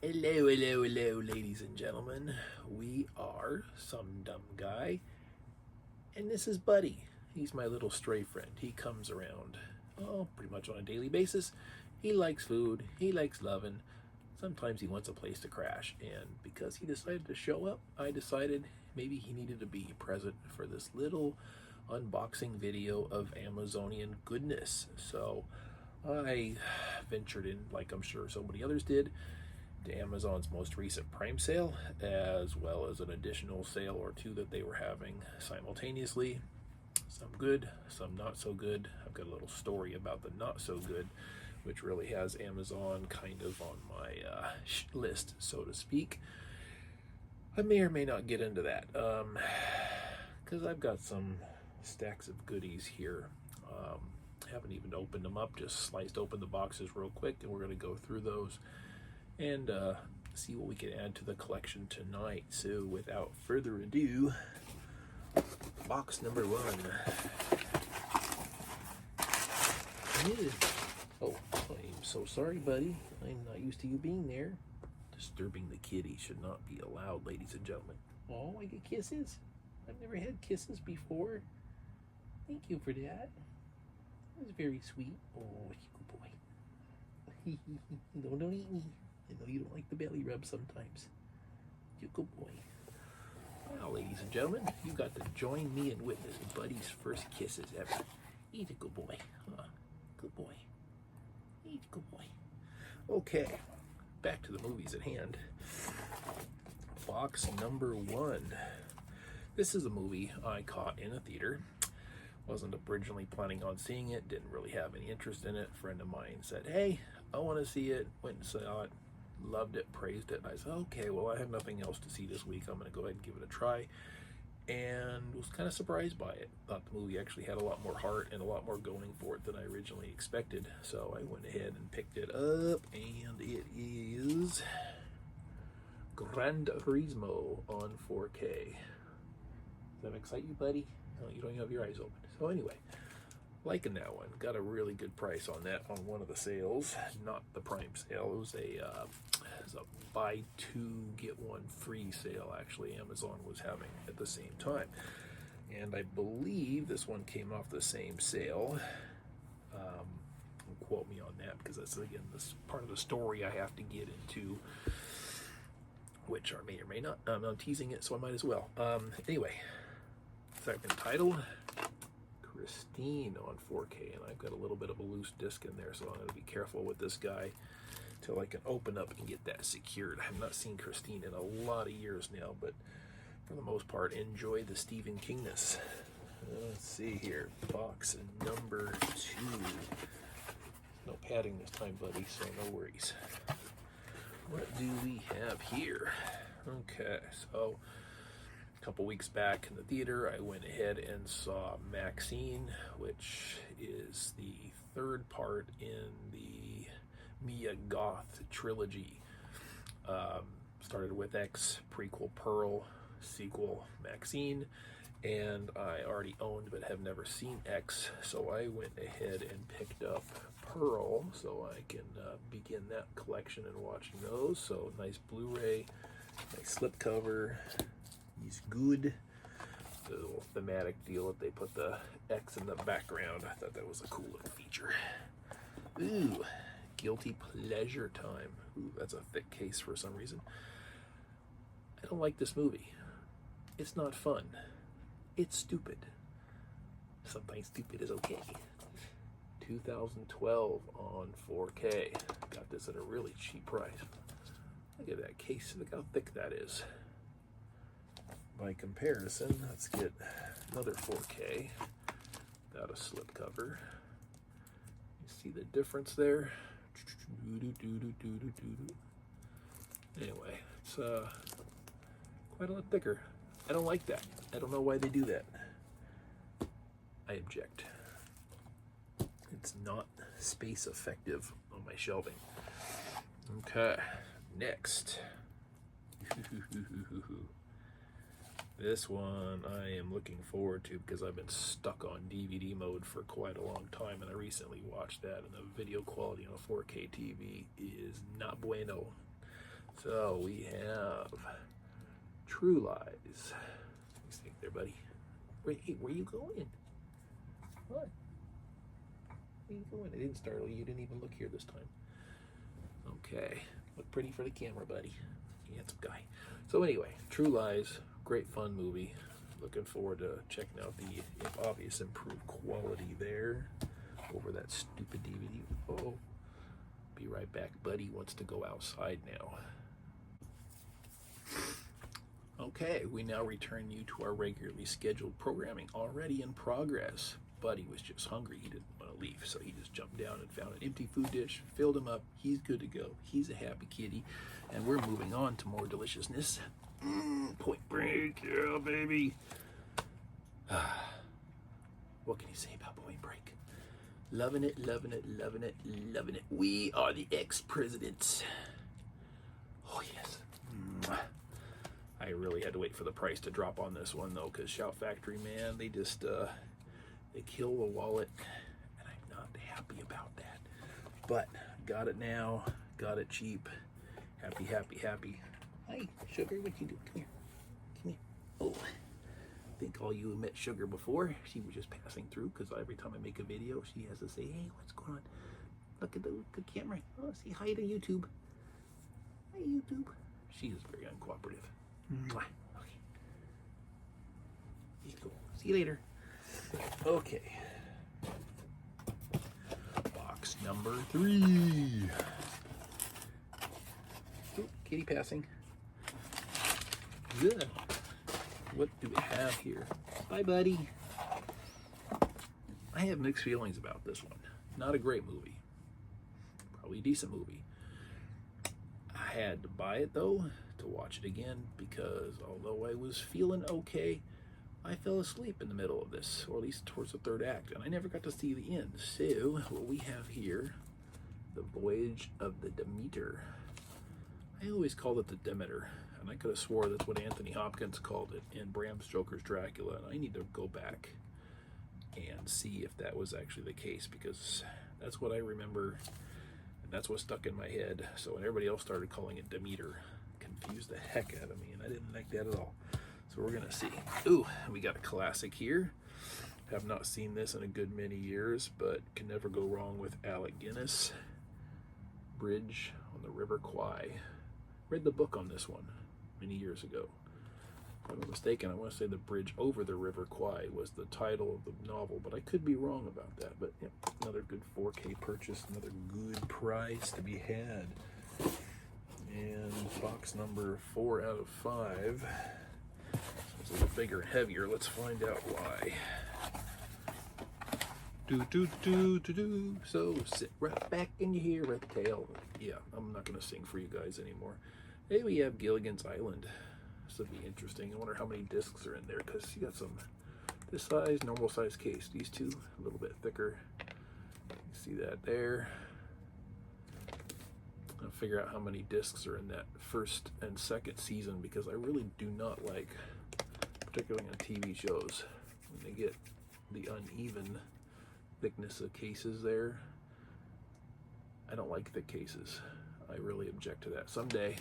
Hello, hello, hello, ladies and gentlemen. We are Some Dumb Guy, and this is Buddy. He's my little stray friend. He comes around, pretty much on a daily basis. He likes food, he likes loving. Sometimes he wants a place to crash, and because he decided to show up, I decided maybe he needed to be present for this little unboxing video of Amazonian goodness. So I ventured in, like I'm sure so many others did, to Amazon's most recent Prime sale, as well as an additional sale or two that they were having simultaneously. Some good, some not so good. I've got a little story about the not so good, which really has Amazon kind of on my list, so to speak. I may or may not get into that, because I've got some stacks of goodies here. Haven't even opened them up, just sliced open the boxes real quick, and we're going to go through those and see what we can add to the collection tonight. So without further ado, box number one. Oh, I'm so sorry, buddy. I'm not used to you being there. Disturbing the kitty should not be allowed, ladies and gentlemen. Oh, I get kisses? I've never had kisses before. Thank you for that. That was very sweet. Oh, good boy. No, don't eat me. I know you don't like the belly rub sometimes. You good boy. Well, ladies and gentlemen, you got to join me in witnessing Buddy's first kisses ever. He's a good boy. Good boy. He's a good boy. Okay, back to the movies at hand. Box number one. This is a movie I caught in a theater. Wasn't originally planning on seeing it. Didn't really have any interest in it. A friend of mine said, hey, I want to see it. Went and saw it. Loved it, praised it. I said, okay, well, I have nothing else to see this week. I'm going to go ahead and give it a try. And was kind of surprised by it. Thought the movie actually had a lot more heart and a lot more going for it than I originally expected. So I went ahead and picked it up, and it is Gran Turismo on 4K. Does that excite you, buddy? No, you don't have your eyes open. So anyway, liking that one. Got a really good price on that on one of the sales, not the Prime sale. It was a buy two get one free sale. Actually, Amazon was having at the same time, and I believe this one came off the same sale. Don't quote me on that, because that's again this part of the story I have to get into, which I may or may not. I'm teasing it, so I might as well. Anyway, second title. Christine on 4K, and I've got a little bit of a loose disc in there, so I'm going to be careful with this guy till I can open up and get that secured. I've not seen Christine in a lot of years now, but for the most part, enjoy the Stephen Kingness. Let's see here, box number two. No padding this time, buddy, so no worries. What do we have here? Okay, so a couple weeks back in the theater, I went ahead and saw Maxine, which is the third part in the Mia Goth trilogy. Started with X, prequel Pearl, sequel Maxine, and I already owned but have never seen X, so I went ahead and picked up Pearl so I can begin that collection and watching those. So nice Blu-ray, nice slipcover. He's good. The little thematic deal that they put the X in the background. I thought that was a cool little feature. Ooh, guilty pleasure time. Ooh, that's a thick case for some reason. I don't like this movie. It's not fun. It's stupid. Sometimes stupid is okay. 2012 on 4K. Got this at a really cheap price. Look at that case. Look how thick that is. By comparison, let's get another 4K without a slipcover. You see the difference there? Anyway, it's quite a lot thicker. I don't like that. I don't know why they do that. I object. It's not space effective on my shelving. Okay, next. This one I am looking forward to because I've been stuck on DVD mode for quite a long time, and I recently watched that, and the video quality on a 4K TV is not bueno. So we have True Lies. Stay there, buddy. Wait, where you going? What? Where you going? I didn't startle you. You didn't even look here this time. Okay. Look pretty for the camera, buddy. Handsome guy. So anyway, True Lies, great fun movie. Looking forward to checking out the obvious improved quality there over that stupid DVD. Oh, be right back. Buddy wants to go outside now. Okay, we now return you to our regularly scheduled programming, already in progress. Buddy was just hungry. He didn't want to leave, so he just jumped down and found an empty food dish, filled him up. He's good to go. He's a happy kitty. And we're moving on to more deliciousness. Point Break, yeah, baby. What can you say about Point Break? Loving it, loving it, loving it, loving it. We are the ex-presidents. Oh, yes. I really had to wait for the price to drop on this one, though, because Shout Factory, man, they just, they kill the wallet, and I'm not happy about that. But, got it now, got it cheap. Happy, happy, happy. Hi, Sugar, what you doing? Come here. Come here. Oh, I think all you met Sugar before. She was just passing through, because every time I make a video, she has to say, hey, what's going on? Look at the camera. Oh, say hi to YouTube. Hi, YouTube. She is very uncooperative. Okay. He's cool. See you later. Okay. Box number 3. Oh, kitty passing. Good. What do we have here? Bye, buddy. I have mixed feelings about this one. Not a great movie. Probably a decent movie. I had to buy it, though, to watch it again, because although I was feeling okay, I fell asleep in the middle of this, or at least towards the third act, and I never got to see the end. So, what we have here, The Voyage of the Demeter. I always called it the Demeter, and I could have swore that's what Anthony Hopkins called it in Bram Stoker's Dracula, and I need to go back and see if that was actually the case, because that's what I remember, and that's what stuck in my head. So when everybody else started calling it Demeter, confused the heck out of me, and I didn't like that at all. So we're gonna see. Ooh, we got a classic here. Have not seen this in a good many years, but can never go wrong with Alec Guinness. Bridge on the River Kwai. Read the book on this one many years ago. If I'm not mistaken, I want to say The Bridge Over the River Kwai was the title of the novel, but I could be wrong about that. But yeah, another good 4K purchase, another good price to be had. And box number 4 out of 5. It's a little bigger and heavier. Let's find out why. So sit right back and you hear a tale. Yeah, I'm not gonna sing for you guys anymore. Hey, we have Gilligan's Island. This will be interesting. I wonder how many discs are in there, because you got some this size, normal size case. These two a little bit thicker. You see that there. I'll figure out how many discs are in that first and second season, because I really do not like, particularly on TV shows, when they get the uneven thickness of cases there. I don't like thick cases. I really object to that. Someday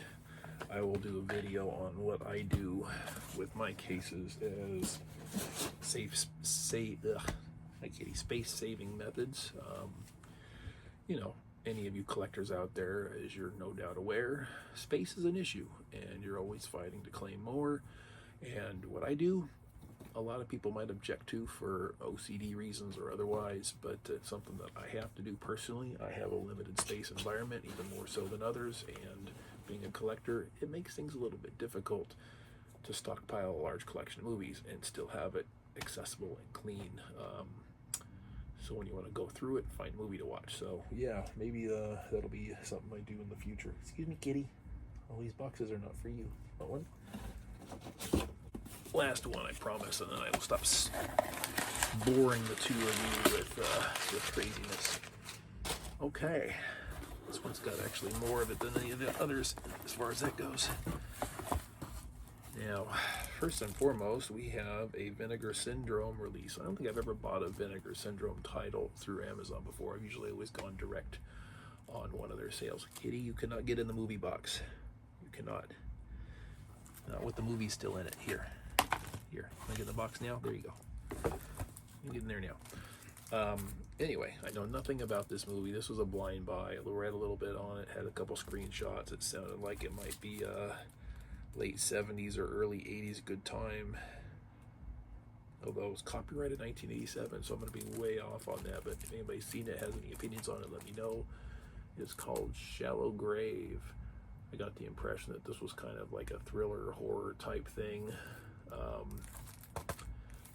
I will do a video on what I do with my cases as space-saving methods. You know, any of you collectors out there, as you're no doubt aware, space is an issue, and you're always fighting to claim more. And what I do, a lot of people might object to for OCD reasons or otherwise, but it's something that I have to do personally. I have a limited space environment, even more so than others, and being a collector, it makes things a little bit difficult to stockpile a large collection of movies and still have it accessible and clean. So when you want to go through it, find a movie to watch. So yeah, maybe that'll be something I do in the future. Excuse me, kitty. All these boxes are not for you. Want one? Last one, I promise, and then I will stop boring the two of you with craziness. Okay, this one's got actually more of it than any of the others as far as that goes. Now, first and foremost, we have a Vinegar Syndrome release. I don't think I've ever bought a Vinegar Syndrome title through Amazon before. I've usually always gone direct on one of their sales. Kitty, you cannot get in the movie box. You cannot. Not with the movie still in it. Here. Can I get in the box now? There you go. You get in there now. Anyway, I know nothing about this movie. This was a blind buy. I read a little bit on it, had a couple screenshots. It sounded like it might be late 70s or early 80s good time. Although it was copyrighted 1987, so I'm going to be way off on that. But if anybody's seen it, has any opinions on it, let me know. It's called Shallow Grave. I got the impression that this was kind of like a thriller horror type thing.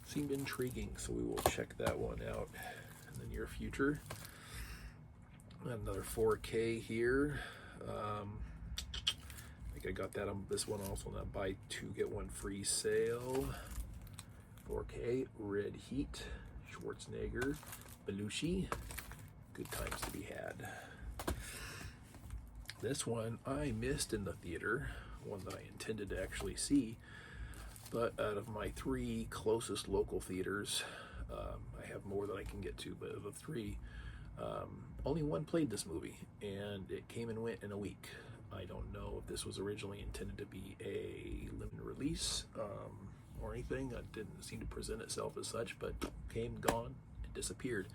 Seemed intriguing, so we will check that one out in the near future. Another 4K here. I think I got that on this one also, on that buy 2 get 1 free sale. 4K Red Heat, Schwarzenegger, Belushi. Good times to be had. This one I missed in the theater, one that I intended to actually see, but out of my 3 closest local theaters, I have more than I can get to, but of the 3, only one played this movie, and it came and went in a week. I don't know if this was originally intended to be a limited release or anything. It didn't seem to present itself as such, but came, gone, it disappeared.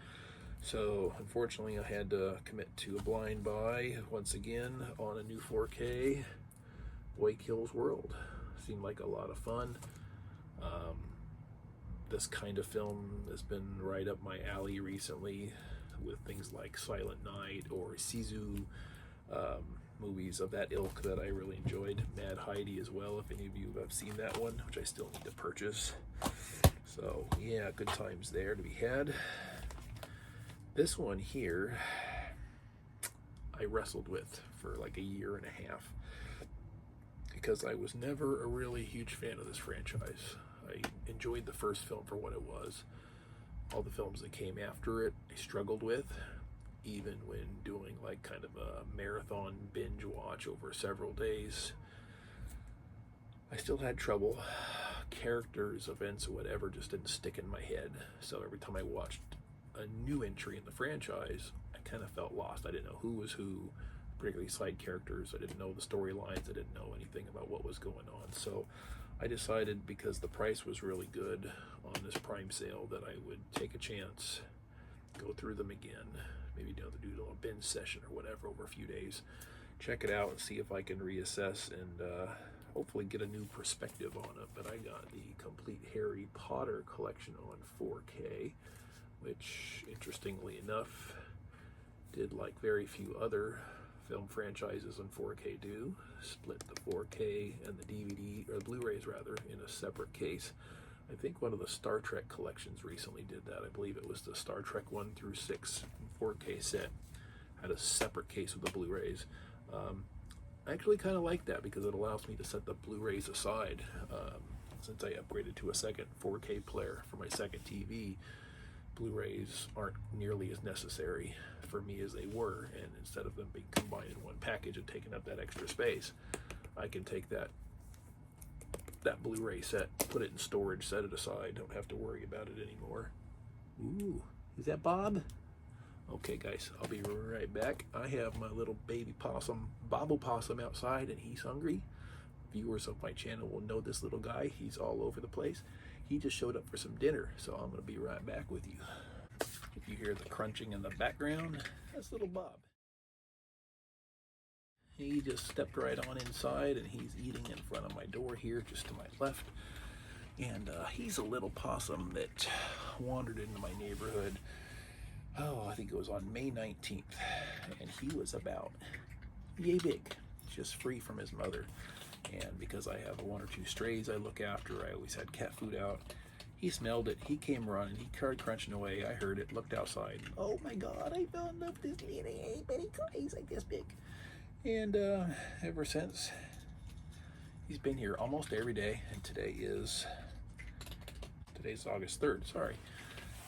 So unfortunately I had to commit to a blind buy once again on a new 4K, Boy Kills World. Seemed like a lot of fun. This kind of film has been right up my alley recently, with things like Silent Night or Sisu, movies of that ilk that I really enjoyed. Mad Heidi as well, if any of you have seen that one, which I still need to purchase. So yeah, good times there to be had. This one here, I wrestled with for like a year and a half, because I was never a really huge fan of this franchise. I enjoyed the first film for what it was. All the films that came after it, I struggled with, even when doing like kind of a marathon binge watch over several days. I still had trouble. Characters, events, or whatever just didn't stick in my head. So every time I watched a new entry in the franchise, I kind of felt lost. I didn't know who was who, particularly side characters. I didn't know the storylines. I didn't know anything about what was going on. So I decided, because the price was really good on this Prime sale, that I would take a chance, go through them again, maybe do a little binge session or whatever over a few days, check it out and see if I can reassess and hopefully get a new perspective on it. But I got the complete Harry Potter collection on 4K, which interestingly enough did like very few other film franchises on 4K do, split the 4K and the DVD, or the Blu-rays rather, in a separate case. I think one of the Star Trek collections recently did that. I believe it was the Star Trek 1 through 6 4K set, had a separate case with the Blu-rays. I actually kind of like that, because it allows me to set the Blu-rays aside. Since I upgraded to a second 4K player for my second TV, Blu-rays aren't nearly as necessary for me as they were, and instead of them being combined in one package and taking up that extra space, I can take that Blu-ray set, put it in storage, set it aside, don't have to worry about it anymore. Ooh, is that Bob? Okay guys, I'll be right back. I have my little baby possum, Bob Opossum, outside, and he's hungry. Viewers of my channel will know this little guy. He's all over the place. He just showed up for some dinner, so I'm gonna be right back with you. If you hear the crunching in the background, that's little Bob. He just stepped right on inside, and he's eating in front of my door here, just to my left. And he's a little possum that wandered into my neighborhood, I think it was on May 19th, and he was about yay big, just free from his mother. And because I have 1 or 2 strays I look after, I always had cat food out. He smelled it, he came running, he started crunching away. I heard it, looked outside. Oh my God, I fell in love with this little itty bitty guy. He's like this big. And ever since, he's been here almost every day. And today's August 3rd, sorry.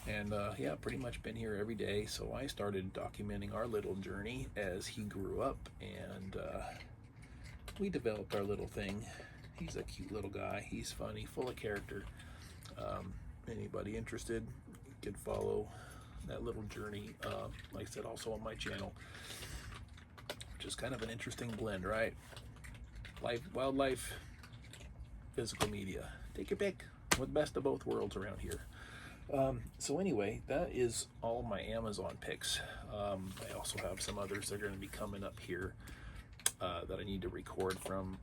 And yeah, pretty much been here every day. So I started documenting our little journey as he grew up, and we developed our little thing. He's a cute little guy. He's funny, full of character. Anybody interested can follow that little journey, like I said, also on my channel, which is kind of an interesting blend, right? life, wildlife, physical media. Take your pick. We're the best of both worlds around here. So anyway, that is all my Amazon picks. I also have some others that are going to be coming up here that I need to record from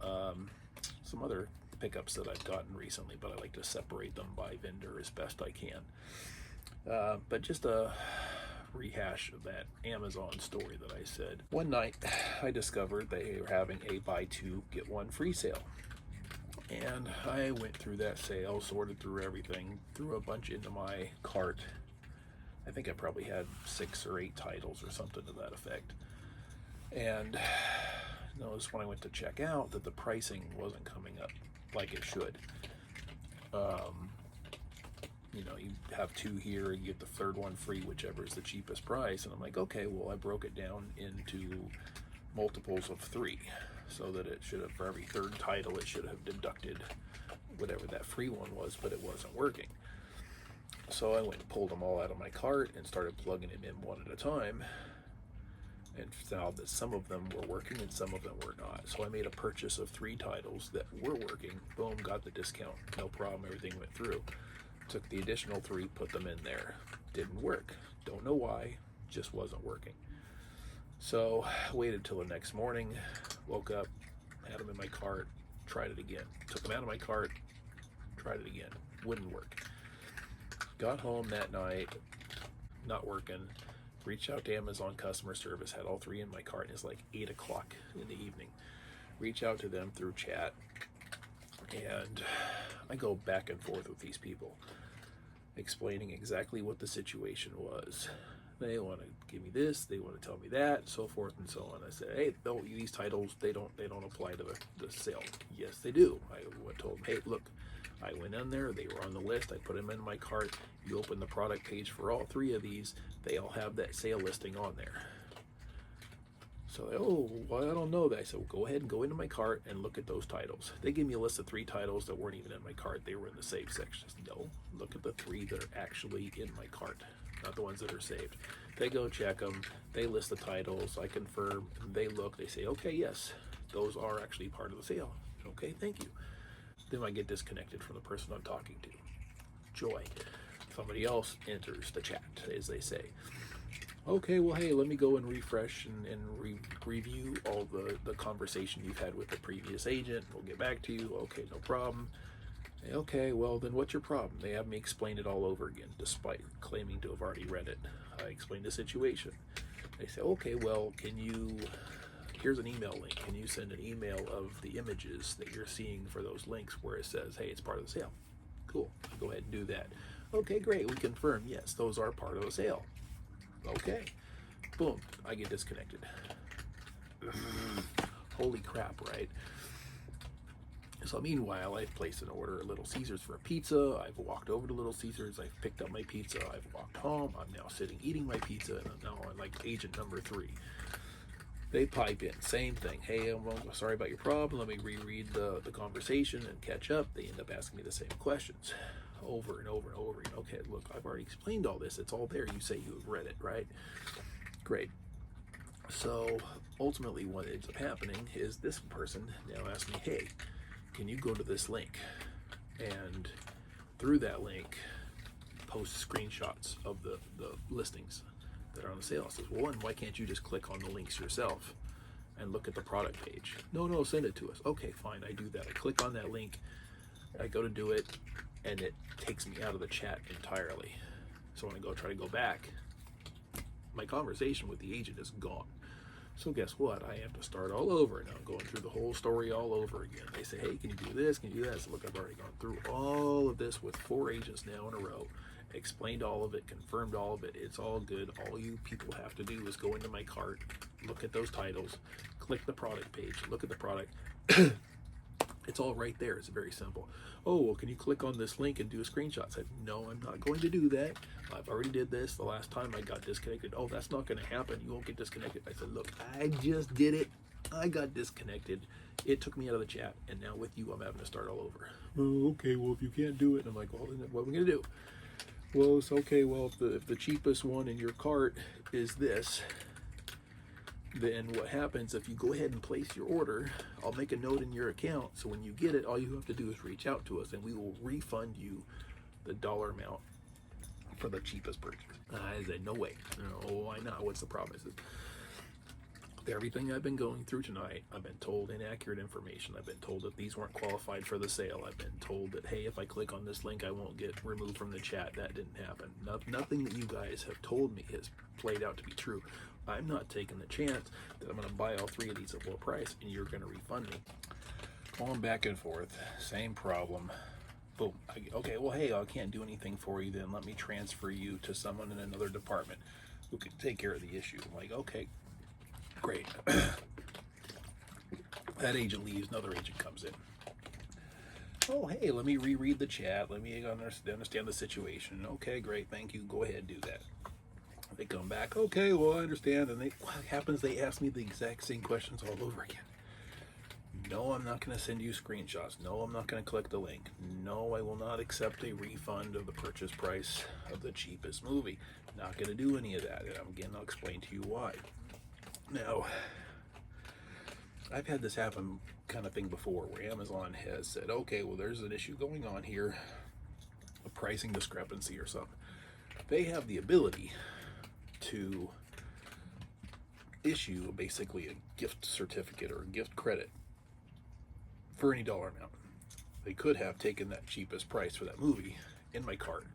some other pickups that I've gotten recently, but I like to separate them by vendor as best I can. But just a rehash of that Amazon story that I said. One night I discovered they were having a buy two get one free sale. And I went through that sale, sorted through everything, threw a bunch into my cart. I think I probably had 6 or 8 titles or something to that effect. And noticed when I went to check out that the pricing wasn't coming up like it should. You know, you have 2 here, you get the third one free, whichever is the cheapest price. And I'm like, okay, well, I broke it down into multiples of 3, so that it should have, for every third title, it should have deducted whatever that free one was, but it wasn't working. So I went and pulled them all out of my cart and started plugging them in one at a time, and found that some of them were working and some of them were not. So I made a purchase of 3 titles that were working. Boom, got the discount, no problem, everything went through. Took the additional 3, put them in there. Didn't work. Don't know why, just wasn't working. So waited till the next morning, woke up, had them in my cart, tried it again. Took them out of my cart, tried it again. Wouldn't work. Got home that night, not working. Reached out to Amazon customer service, had all 3 in my cart, and it's like 8 o'clock in the evening. Reach out to them through chat, and I go back and forth with these people, explaining exactly what the situation was. They want to give me this, they want to tell me that, so forth and so on. I said, hey, no, these titles, they don't apply to the sale. Yes, they do. I told them, hey, look, I went in there, they were on the list, I put them in my cart. You open the product page for all 3 of these, they all have that sale listing on there. So, oh, well, I don't know that. I said, well, go ahead and go into my cart and look at those titles. They gave me a list of 3 titles that weren't even in my cart. They were in the saved section. I said, no, look at the 3 that are actually in my cart, not the ones that are saved. They go check them. They list the titles. I confirm. They look. They say, okay, yes, those are actually part of the sale. Okay, thank you. Then I get disconnected from the person I'm talking to. Joy. Somebody else enters the chat, as they say. Okay, well, hey, let me go and refresh and review all the conversation you've had with the previous agent. We'll get back to you. Okay, no problem. Okay, well, then what's your problem? They have me explain it all over again, despite claiming to have already read it. I explained the situation. They say, okay, well, here's an email link. Can you send an email of the images that you're seeing for those links where it says, hey, it's part of the sale? Cool, I'll go ahead and do that. Okay, great, we confirm, yes, those are part of the sale. Okay, boom, I get disconnected. Holy crap, right? So meanwhile, I've placed an order at Little Caesars for a pizza. I've walked over to Little Caesars. I've picked up my pizza. I've walked home. I'm now sitting eating my pizza, and I'm now on like agent number 3. They pipe in, same thing. Hey, I'm sorry about your problem. Let me reread the conversation and catch up. They end up asking me the same questions over and over and over again. Okay, look, I've already explained all this. It's all there. You say you have read it, right? Great. So ultimately what ends up happening is this person now asks me, hey, can you go to this link and through that link post screenshots of the listings that are on the sale? I says, well, one, why can't you just click on the links yourself and look at the product page? No, send it to us. Okay, fine, I do that. I click on that link, I go to do it, and it takes me out of the chat entirely. So when I try to go back, my conversation with the agent is gone. So guess what? I have to start all over now, going through the whole story all over again. They say, hey, can you do this? Can you do that? So look, I've already gone through all of this with 4 agents now in a row, explained all of it, confirmed all of it. It's all good. All you people have to do is go into my cart, look at those titles, click the product page, look at the product. It's all right there. It's very simple. Oh, well, can you click on this link and do a screenshot? I said, no, I'm not going to do that. I've already did this. The last time I got disconnected. Oh, that's not going to happen. You won't get disconnected. I said, look, I just did it. I got disconnected. It took me out of the chat. And now with you, I'm having to start all over. Oh, okay, well, if you can't do it. And I'm like, well, then what am I going to do? Well, it's okay. Well, if the cheapest one in your cart is this, then what happens if you go ahead and place your order, I'll make a note in your account, so when you get it, all you have to do is reach out to us and we will refund you the dollar amount for the cheapest purchase. I said, no way. No, why not? What's the problem? I said, everything I've been going through tonight, I've been told inaccurate information. I've been told that these weren't qualified for the sale. I've been told that, hey, if I click on this link, I won't get removed from the chat. That didn't happen. Nothing that you guys have told me has played out to be true. I'm not taking the chance that I'm going to buy all 3 of these at low price and you're going to refund me. Going back and forth, same problem. Boom. Okay, well, hey, I can't do anything for you then. Let me transfer you to someone in another department who can take care of the issue. I'm like, okay, great. That agent leaves, another agent comes in. Oh, hey, let me reread the chat. Let me understand the situation. Okay, great, thank you. Go ahead, do that. They come back, okay, well, I understand. And what happens, they ask me the exact same questions all over again. No, I'm not going to send you screenshots. No, I'm not going to click the link. No, I will not accept a refund of the purchase price of the cheapest movie. Not going to do any of that. And again, I'll explain to you why. Now, I've had this happen kind of thing before where Amazon has said, okay, well, there's an issue going on here, a pricing discrepancy or something. They have the ability to issue basically a gift certificate or a gift credit for any dollar amount. They could have taken that cheapest price for that movie in my cart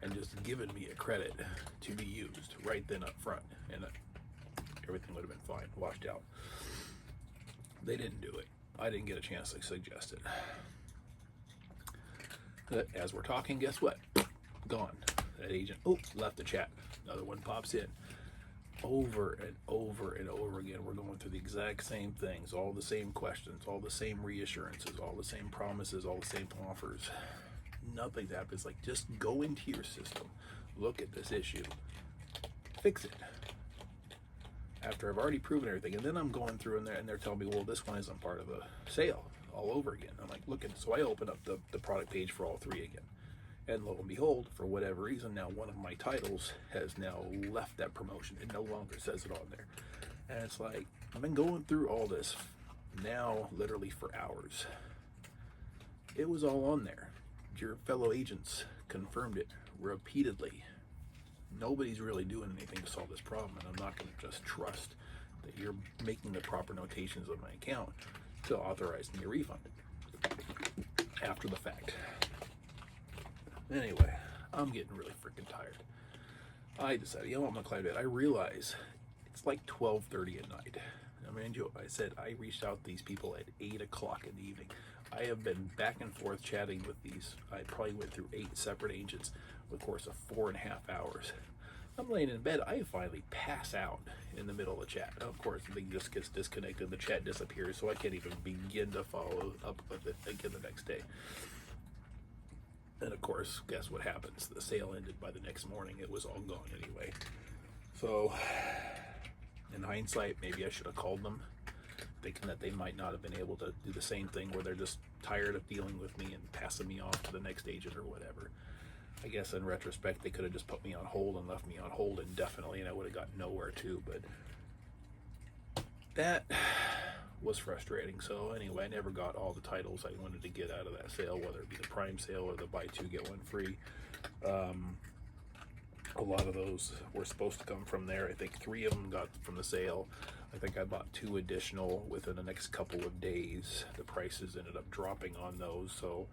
and just given me a credit to be used right then up front, and everything would have been fine, washed out. They didn't do it. I didn't get a chance to suggest it. As we're talking, guess what? Gone. That agent, left the chat. Another one pops in. Over and over and over again, we're going through the exact same things, all the same questions, all the same reassurances, all the same promises, all the same offers. Nothing's happened. It's like, just go into your system, look at this issue, fix it. After I've already proven everything, and then I'm going through and they're telling me, well, this one isn't part of the sale, all over again. I'm like, look, so I open up the product page for all 3 again. And lo and behold, for whatever reason, now one of my titles has now left that promotion. It no longer says it on there. And it's like, I've been going through all this now literally for hours. It was all on there. Your fellow agents confirmed it repeatedly. Nobody's really doing anything to solve this problem, and I'm not going to just trust that you're making the proper notations on my account to authorize me a refund after the fact. Anyway, I'm getting really freaking tired. I decided, you know what, I'm gonna climb to bed. I realize it's like 12:30 at night. I mean, I said I reached out to these people at 8 o'clock in the evening. I have been back and forth chatting with these. I probably went through 8 separate agents over the course of 4.5 hours. I'm laying in bed. I finally pass out in the middle of the chat. Of course, the thing just gets disconnected. The chat disappears, so I can't even begin to follow up with it again the next day. And of course, guess what happens? The sale ended by the next morning. It was all gone anyway. So, in hindsight, maybe I should have called them, thinking that they might not have been able to do the same thing where they're just tired of dealing with me and passing me off to the next agent or whatever. I guess in retrospect, they could have just put me on hold and left me on hold indefinitely, and I would have gotten nowhere too. But that was frustrating. So anyway, I never got all the titles I wanted to get out of that sale, whether it be the Prime sale or the buy 2 get 1 free. A lot of those were supposed to come from there. I think 3 of them got from the sale. I think I bought 2 additional within the next couple of days. The prices ended up dropping on those, so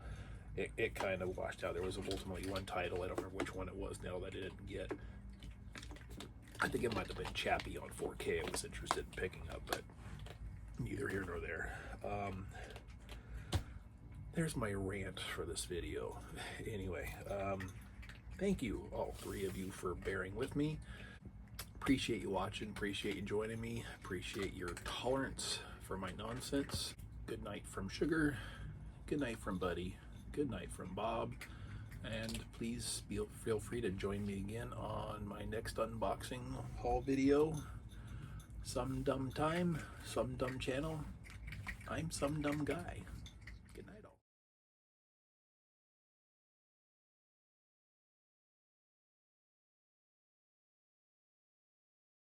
it kind of washed out. There was ultimately 1 title, I don't remember which one it was now, that I didn't get. I think it might have been Chappie on 4K I was interested in picking up, but neither here nor there. There's my rant for this video. Anyway, thank you, all 3 of you, for bearing with me. Appreciate you watching, appreciate you joining me, appreciate your tolerance for my nonsense. Good night from Sugar, good night from Buddy, good night from Bob, and please feel free to join me again on my next unboxing haul video. Some dumb time, some dumb channel. I'm some dumb guy.